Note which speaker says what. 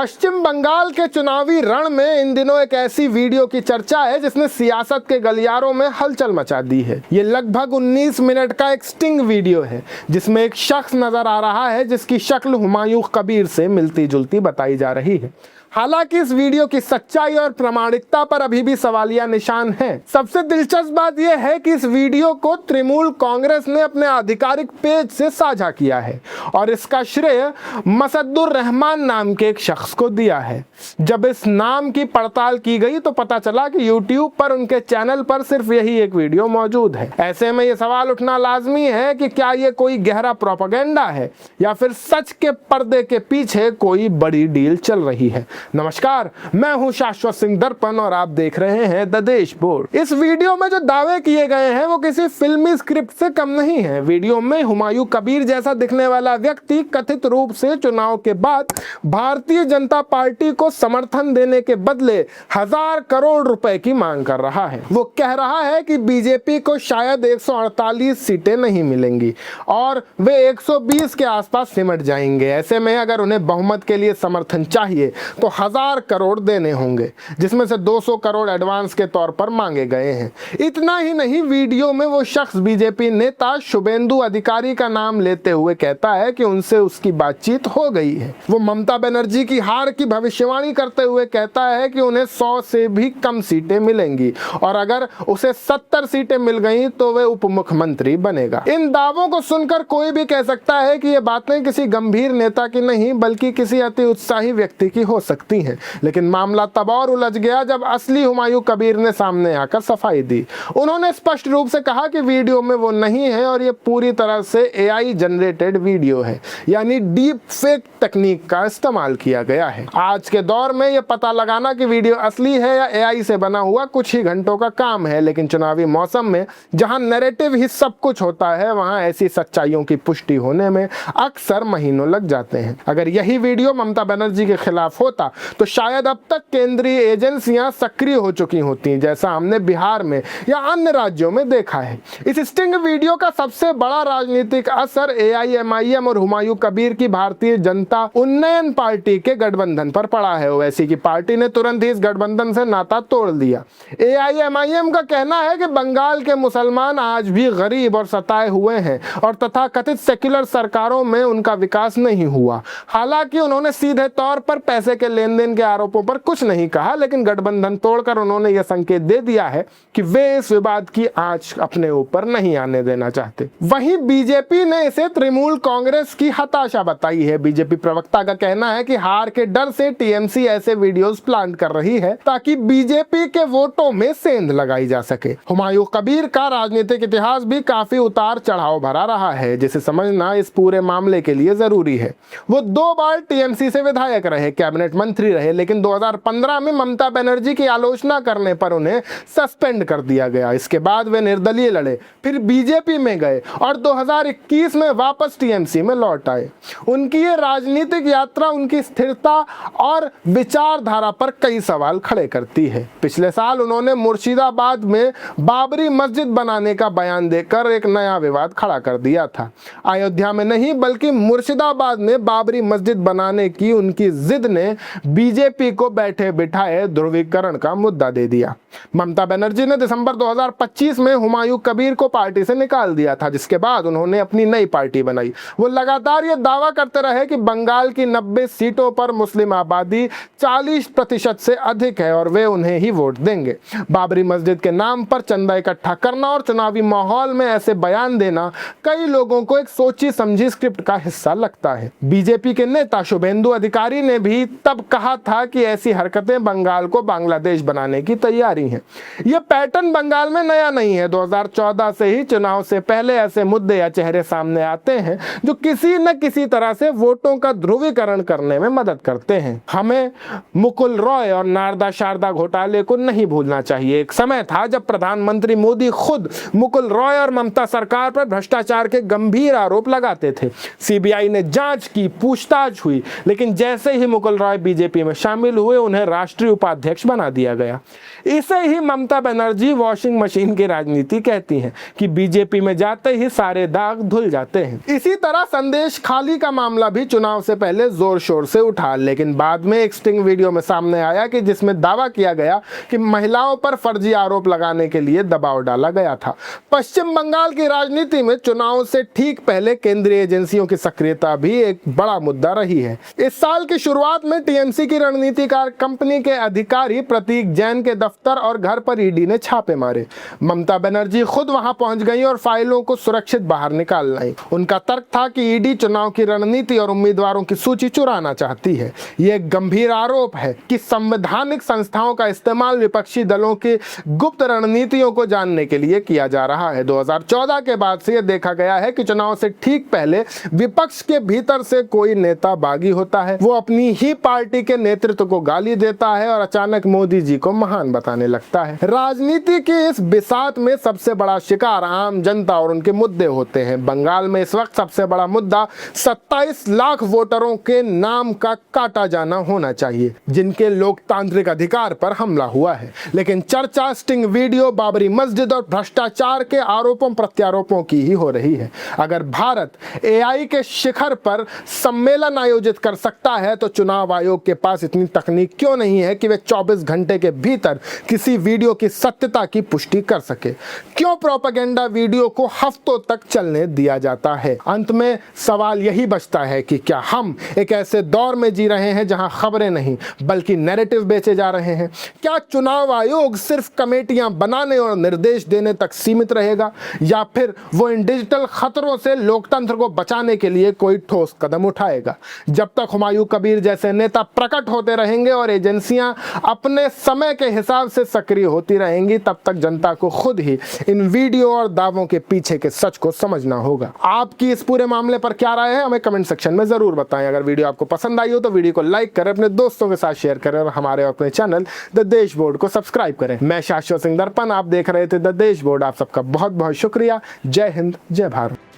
Speaker 1: पश्चिम बंगाल के चुनावी रण में इन दिनों एक ऐसी वीडियो की चर्चा है जिसने सियासत के गलियारों में हलचल मचा दी है। ये लगभग 19 मिनट का एक स्टिंग वीडियो है जिसमें एक शख्स नजर आ रहा है जिसकी शक्ल हुमायूं कबीर से मिलती जुलती बताई जा रही है। हालांकि इस वीडियो की सच्चाई और प्रामाणिकता पर अभी भी सवालिया निशान है। सबसे दिलचस्प बात यह है कि इस वीडियो को तृणमूल कांग्रेस ने अपने आधिकारिक पेज से साझा किया है और इसका श्रेय मसद्दुर रहमान नाम के एक शख्स को दिया है। जब इस नाम की पड़ताल की गई तो पता चला कि YouTube पर उनके चैनल पर सिर्फ यही एक वीडियो मौजूद है। ऐसे में यह सवाल उठना लाजमी है कि क्या यह कोई गहरा प्रोपेगेंडा है या फिर सच के पर्दे के पीछे कोई बड़ी डील चल रही है। नमस्कार, मैं हूं शाश्वत सिंह दर्पण और आप देख रहे हैं द देश बोर्ड। इस वीडियो में जो दावे किए गए हैं वो किसी फिल्मी स्क्रिप्ट से कम नहीं है। वीडियो में हुमायूं कबीर जैसा दिखने वाला व्यक्ति कथित रूप से चुनाव के बाद भारतीय जनता पार्टी को समर्थन देने के बदले 1000 करोड़ रुपए की मांग कर रहा है। वो कह रहा है कि बीजेपी को शायद 148 सीटें नहीं मिलेंगी और वे 120 के आसपास सिमट जाएंगे। ऐसे में अगर उन्हें बहुमत के लिए समर्थन चाहिए तो 1000 करोड़ देने होंगे, जिसमें से 200 करोड़ एडवांस के तौर पर मांगे गए हैं। इतना ही नहीं, वीडियो में वो शख्स बीजेपी नेता शुभेंदु अधिकारी का नाम लेते हुए कहता है कि उनसे उसकी बातचीत हो गई है। वो ममता बनर्जी की हार की भविष्यवाणी करते हुए कहता है कि उन्हें 100 से भी कम सीटें मिलेंगी और अगर उसे 70 सीटें मिल गई तो वे उप मुख्यमंत्री बनेगा। इन दावों को सुनकर कोई भी कह सकता है कि ये बातें किसी गंभीर नेता की नहीं बल्कि किसी अति उत्साही व्यक्ति की हो सकती हैं। लेकिन मामला तब और उलझ गया जब असली हुमायूं कबीर ने सामने आकर सफाई दी। उन्होंने स्पष्ट रूप से कहा कि वीडियो में वो नहीं है और ये पूरी तरह से AI जनरेटेड वीडियो है, यानी डीप फेक तकनीक का इस्तेमाल किया गया है। आज के दौर में ये पता लगाना कि वीडियो असली है या AI से बना हुआ कुछ ही घंटों का काम है, लेकिन चुनावी मौसम में जहां नैरेटिव ही सब कुछ होता है वहां ऐसी सच्चाइयों की पुष्टि होने में अक्सर महीनों लग जाते हैं। अगर यही वीडियो ममता बनर्जी के खिलाफ होता तो शायद अब तक केंद्रीय एजेंसियां सक्रिय हो चुकी होती, जैसा हमने बिहार में या अन्य राज्यों में देखा है। इस स्टिंग वीडियो का सबसे बड़ा राजनीतिक असर AIMIM और हुमायूं कबीर की भारतीय जनता उन्नयन पार्टी के गठबंधन पर पड़ा है। वैसी की पार्टी ने तुरंत ही इस गठबंधन से नाता तोड़ दिया। AIMIM का कहना है कि बंगाल के मुसलमान आज भी गरीब और सताए हुए हैं और तथाकथित सेक्युलर सरकारों में उनका विकास नहीं हुआ। हालांकि उन्होंने सीधे तौर पर पैसे के लेन देन के आरोपों पर कुछ नहीं कहा, लेकिन गठबंधन तोड़कर उन्होंने यह संकेत दे दिया है कि वे इस विवाद की आंच अपने ऊपर नहीं आने देना चाहते। वहीं बीजेपी ने इसे तृणमूल कांग्रेस की हताशा बताई है। बीजेपी प्रवक्ता का कहना है कि हार के डर से TMC ऐसे वीडियोस प्लान कर रही है ताकि बीजेपी के वोटों में सेंध लगाई जा सके। हुमायूं कबीर का राजनीतिक इतिहास भी काफी उतार चढ़ाव भरा रहा है, जिसे समझना इस पूरे मामले के लिए जरूरी है। वो 2 बार TMC से विधायक रहे, कैबिनेट मंत्री रहे, लेकिन 2015 में ममता बनर्जी की आलोचना करने पर उन्हें सस्पेंड कर दिया गया। इसके बाद वे निर्दलीय लड़े, फिर बीजेपी में गए और 2021 में वापस TMC में लौट आए। उनकी ये राजनीतिक यात्रा उनकी स्थिरता और विचारधारा पर कई सवाल खड़े करती है। पिछले साल उन्होंने मुर्शिदाबाद में बाबरी मस्जिद बनाने का बयान देकर एक नया विवाद खड़ा कर दिया था। अयोध्या में नहीं बल्कि मुर्शिदाबाद में बाबरी मस्जिद बनाने की उनकी जिद ने बीजेपी को बैठे बिठाए ध्रुवीकरण का मुद्दा दे दिया। ममता बनर्जी ने दिसंबर 2025 में हुमायूं कबीर को पार्टी से निकाल दिया था, जिसके बाद उन्होंने अपनी नई पार्टी बनाई। वो लगातार ये दावा करते रहे कि बंगाल की 90 सीटों पर मुस्लिम आबादी 40% से अधिक है और वे उन्हें ही वोट देंगे। बाबरी मस्जिद के नाम पर चंदा इकट्ठा करना और चुनावी माहौल में ऐसे बयान देना कई लोगों को एक सोची समझी स्क्रिप्ट का हिस्सा लगता है। बीजेपी के नेता शुभेंदु अधिकारी ने भी तब कहा था कि ऐसी हरकतें बंगाल को बांग्लादेश बनाने की तैयारी हैं। यह पैटर्न बंगाल में नया नहीं है। 2014 से ही चुनाव से पहले ऐसे मुद्दे या चेहरे सामने आते हैं जो किसी न किसी तरह से वोटों का ध्रुवीकरण करने में मदद करते हैं। हमें मुकुल रॉय और नारदा शारदा घोटाले को नहीं भूलना चाहिए। एक समय था जब प्रधानमंत्री मोदी खुद मुकुल रॉय और ममता सरकार पर भ्रष्टाचार के गंभीर आरोप लगाते थे। CBI ने जांच की, पूछताछ हुई, लेकिन जैसे ही मुकुल रॉय बीजेपी में शामिल हुए उन्हें राष्ट्रीय उपाध्यक्ष बना दिया गया। इस इसे ही ममता बनर्जी वॉशिंग मशीन की राजनीति कहती हैं कि बीजेपी में जाते ही सारे दाग धुल जाते हैं। इसी तरह संदेश खाली का मामला भी चुनाव से पहले जोर शोर से उठा, लेकिन बाद में एक स्टिंग वीडियो में सामने आया कि जिसमें दावा किया गया कि महिलाओं पर फर्जी आरोप लगाने के लिए दबाव डाला गया था। पश्चिम बंगाल की राजनीति में चुनाव से ठीक पहले केंद्रीय एजेंसियों की सक्रियता भी एक बड़ा मुद्दा रही है। इस साल की शुरुआत में टीएमसी की रणनीतिकार कंपनी के अधिकारी प्रतीक जैन के दफ्तर और घर पर ईडी ने छापे मारे। ममता बनर्जी खुद वहां पहुंच गई और फाइलों को सुरक्षित बाहर निकाल लाई। उनका तर्क था कि ईडी चुनाव की रणनीति और उम्मीदवारों की सूची चुराना चाहती है। यह एक गंभीर आरोप है कि संवैधानिक संस्थाओं का इस्तेमाल विपक्षी दलों की गुप्त रणनीतियों को जानने के लिए किया जा रहा है। 2014 के बाद से यह देखा गया है कि चुनाव से ठीक पहले विपक्ष के भीतर से कोई नेता बागी होता है, वो अपनी ही पार्टी के नेतृत्व को गाली देता है और अचानक मोदी जी को महान बताने लगता है। राजनीति की इस बिसात में सबसे बड़ा शिकार आम जनता और उनके मुद्दे होते हैं। बंगाल में इस वक्त सबसे बड़ा मुद्दा 27 लाख वोटरों के नाम का काटा जाना होना चाहिए, जिनके लोकतांत्रिक अधिकार पर हमला हुआ है। लेकिन चर्चा स्टिंग वीडियो, बाबरी मस्जिद और भ्रष्टाचार के आरोपों प्रत्यारोपों की ही हो रही है। अगर भारत एआई के शिखर पर सम्मेलन आयोजित कर सकता है तो चुनाव आयोग के पास इतनी तकनीक क्यों नहीं है कि वे 24 घंटे के भीतर किसी वीडियो की सत्यता की पुष्टि कर सके? क्यों प्रोपेगेंडा वीडियो को हफ्तों तक चलने दिया जाता है? अंत में सवाल यही बचता है कि क्या हम एक ऐसे दौर में जी रहे हैं जहां खबरें नहीं बल्कि नैरेटिव बेचे जा रहे हैं? क्या चुनाव आयोग सिर्फ कमेटियां बनाने और निर्देश देने तक सीमित रहेगा, या फिर वो इन डिजिटल खतरों से लोकतंत्र को बचाने के लिए कोई ठोस कदम उठाएगा? जब तक हुमायूं कबीर जैसे नेता प्रकट होते रहेंगे और एजेंसियां अपने समय के हिसाब से सक्रिय होती रहेंगी, तब तक जनता को खुद ही इन वीडियो और दावों के पीछे के सच को समझना होगा। आपकी इस पूरे मामले पर क्या राय है, हमें कमेंट सेक्शन में जरूर बताएं। अगर वीडियो आपको पसंद आई हो तो वीडियो को लाइक करें, अपने दोस्तों के साथ शेयर करें और हमारे अपने चैनल द देश बोर्ड को सब्सक्राइब करें। मैं शाश्वत सिंह दर्पण, आप देख रहे थे द देश बोर्ड। आप सबका बहुत बहुत शुक्रिया। जय हिंद, जय भारत।